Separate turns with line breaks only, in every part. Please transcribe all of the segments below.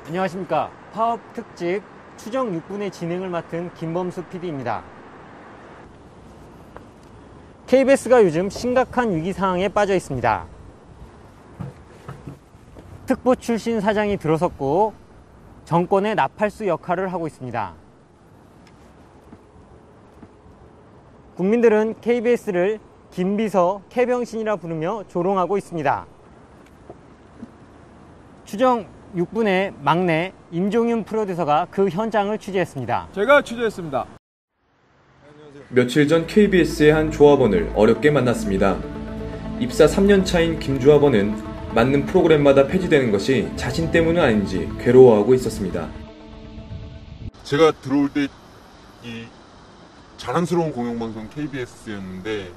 안녕하십니까. 파업 특집 추정 6분의 진행을 맡은 김범수 PD입니다. KBS가 요즘 심각한 위기 상황에 빠져 있습니다. 특보 출신 사장이 들어섰고 정권의 나팔수 역할을 하고 있습니다. 국민들은 KBS를 김비서, 캐병신이라 부르며 조롱하고 있습니다. 추정 6분의 막내 임종윤 프로듀서가 그 현장을 취재했습니다.
제가 취재했습니다.
며칠 전 KBS의 한 조합원을 어렵게 만났습니다. 입사 3년 차인 김 조합원은 맞는 프로그램마다 폐지되는 것이 자신 때문은 아닌지 괴로워하고 있었습니다.
제가 들어올 때 이 자랑스러운 공영방송 KBS였는데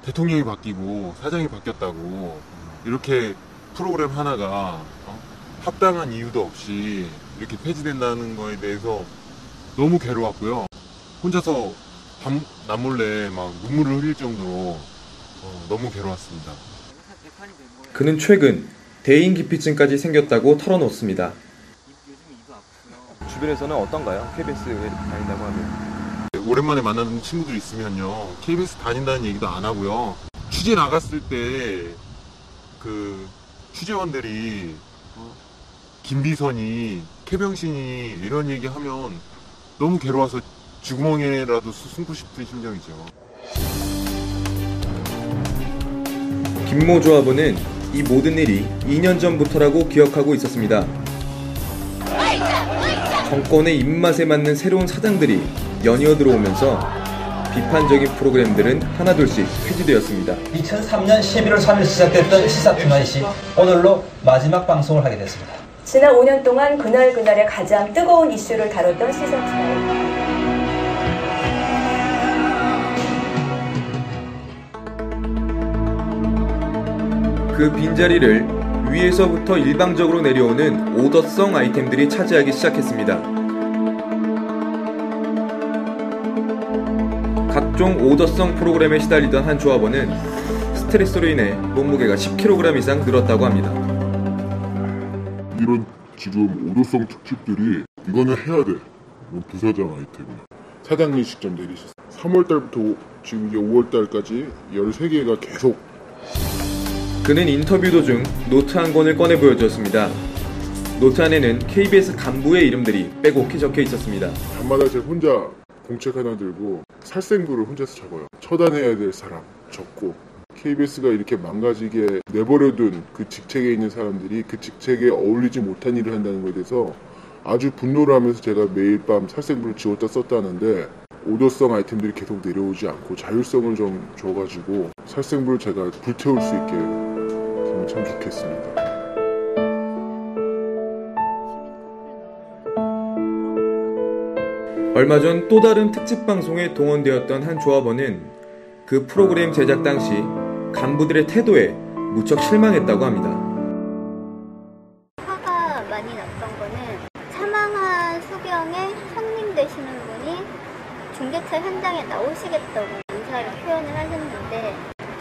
대통령이 바뀌고 사장이 바뀌었다고 이렇게 프로그램 하나가 합당한 이유도 없이 이렇게 폐지된다는 거에 대해서 너무 괴로웠고요. 혼자서 남몰래 막 눈물을 흘릴 정도로 너무 괴로웠습니다.
그는 최근 대인기피증까지 생겼다고 털어놓습니다.
주변에서는 어떤가요? KBS에 다닌다고 하면.
오랜만에 만나는 친구들 있으면요, KBS 다닌다는 얘기도 안 하고요. 취재 나갔을 때 그 취재원들이 김비선이, 캐병신이 이런 얘기하면 너무 괴로워서 쥐구멍에라도 숨고 싶은 심정이죠.
김모 조합원은 이 모든 일이 2년 전부터라고 기억하고 있었습니다. 정권의 입맛에 맞는 새로운 사장들이 연이어 들어오면서 비판적인 프로그램들은 하나둘씩 폐지되었습니다.
2003년 11월 3일 시작됐던 시사투나잇이 오늘로 마지막 방송을 하게 됐습니다.
지난 5년 동안 그날그날의 가장 뜨거운 이슈를 다뤘던 시사투나잇.
그 빈자리를 위에서부터 일방적으로 내려오는 오더성 아이템들이 차지하기 시작했습니다. 각종 오더성 프로그램에 시달리던 한 조합원은 스트레스로 인해 몸무게가 10kg 이상 늘었다고 합니다.
이런 지금 오더성 특집들이 이거는 해야 돼. 부사장 아이템이야. 사장님이 직접 내리셨어요. 3월달부터 지금 이제 5월달까지 13개가 계속.
그는 인터뷰 도중 노트 한 권을 꺼내 보여주었습니다. 노트 안에는 KBS 간부의 이름들이 빼곡히 적혀 있었습니다.
밤마다 제가 혼자 공책 하나 들고 살생부를 혼자서 적어요. 처단해야 될 사람 적고, KBS가 이렇게 망가지게 내버려둔 그 직책에 있는 사람들이 그 직책에 어울리지 못한 일을 한다는 것에 대해서 아주 분노를 하면서 제가 매일 밤 살생부를 지웠다 썼다는데, 오더성 아이템들이 계속 내려오지 않고 자율성을 좀 줘가지고 살생부를 제가 불태울 수 있게 하면 참 좋겠습니다.
얼마 전 또 다른 특집 방송에 동원되었던 한 조합원은 그 프로그램 제작 당시 간부들의 태도에 무척 실망했다고 합니다.
화가 많이 났던 거는 사망한 수경의 형님 되시는 분이 중계차 현장에 나오시겠다고 의사를 표현을 하셨는데,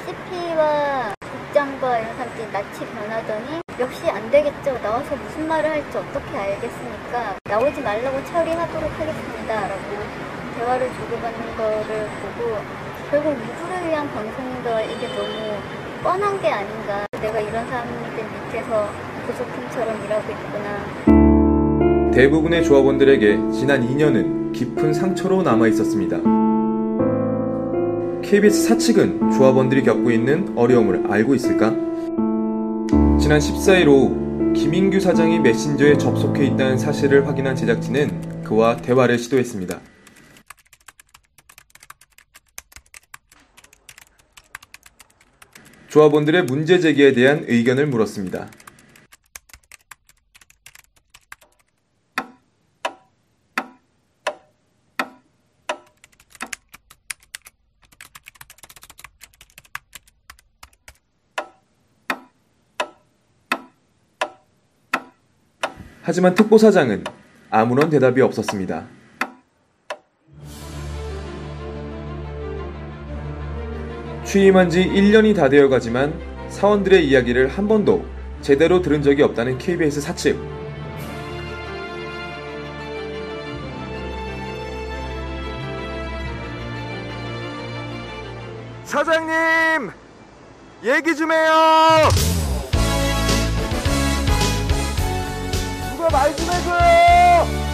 CP와 국장과 이런 사람들이 낯이 변하더니 역시 안 되겠죠. 나와서 무슨 말을 할지 어떻게 알겠습니까? 나오지 말라고 처리하도록 하겠습니다. 라고 대화를 주고받는 거를 보고, 결국 누구를 위한 방송인가, 이게 너무 뻔한 게 아닌가. 내가 이런 사람들 밑에서 부속품처럼 일하고 있구나.
대부분의 조합원들에게 지난 2년은 깊은 상처로 남아 있었습니다. KBS 사측은 조합원들이 겪고 있는 어려움을 알고 있을까? 지난 14일 오후 김인규 사장이 메신저에 접속해 있다는 사실을 확인한 제작진은 그와 대화를 시도했습니다. 조합원들의 문제 제기에 대한 의견을 물었습니다. 하지만 특보사장은 아무런 대답이 없었습니다. 취임한 지 1년이 다 되어가지만 사원들의 이야기를 한 번도 제대로 들은 적이 없다는 KBS 사측.
사장님, 얘기 좀 해요. 누가 말 좀 해줘요.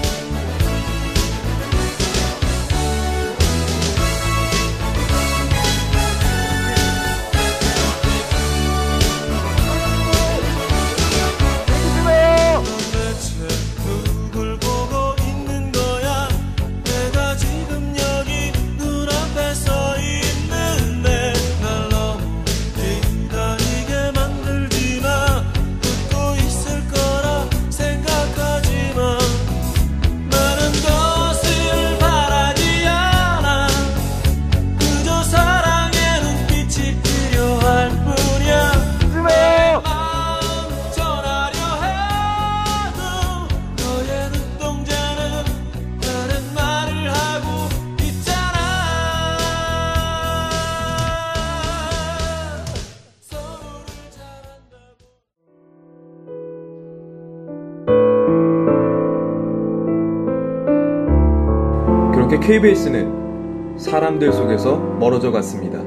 그렇게 KBS는 사람들 속에서 멀어져 갔습니다.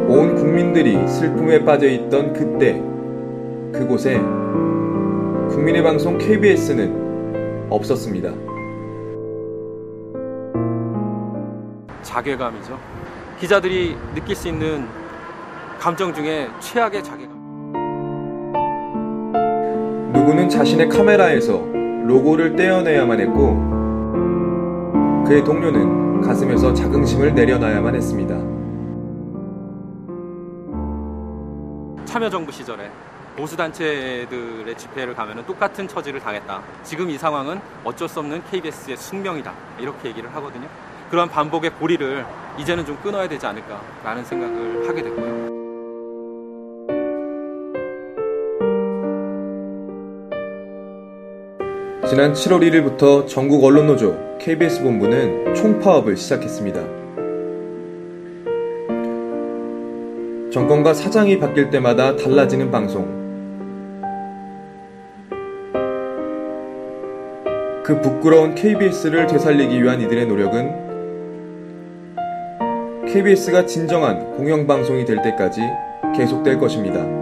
온 국민들이 슬픔에 빠져있던 그때, 그곳에 국민의 방송 KBS는 없었습니다.
자괴감이죠. 기자들이 느낄 수 있는 감정 중에 최악의 자괴감.
누구는 자신의 카메라에서 로고를 떼어내야만 했고, 그의 동료는 가슴에서 자긍심을 내려놔야만 했습니다.
참여정부 시절에 보수단체들의 집회를 가면 똑같은 처지를 당했다. 지금 이 상황은 어쩔 수 없는 KBS의 숙명이다. 이렇게 얘기를 하거든요. 그런 반복의 고리를 이제는 좀 끊어야 되지 않을까라는 생각을 하게 됐고요.
지난 7월 1일부터 전국 언론노조 KBS 본부는 총파업을 시작했습니다. 정권과 사장이 바뀔 때마다 달라지는 방송. 그 부끄러운 KBS를 되살리기 위한 이들의 노력은 KBS가 진정한 공영방송이 될 때까지 계속될 것입니다.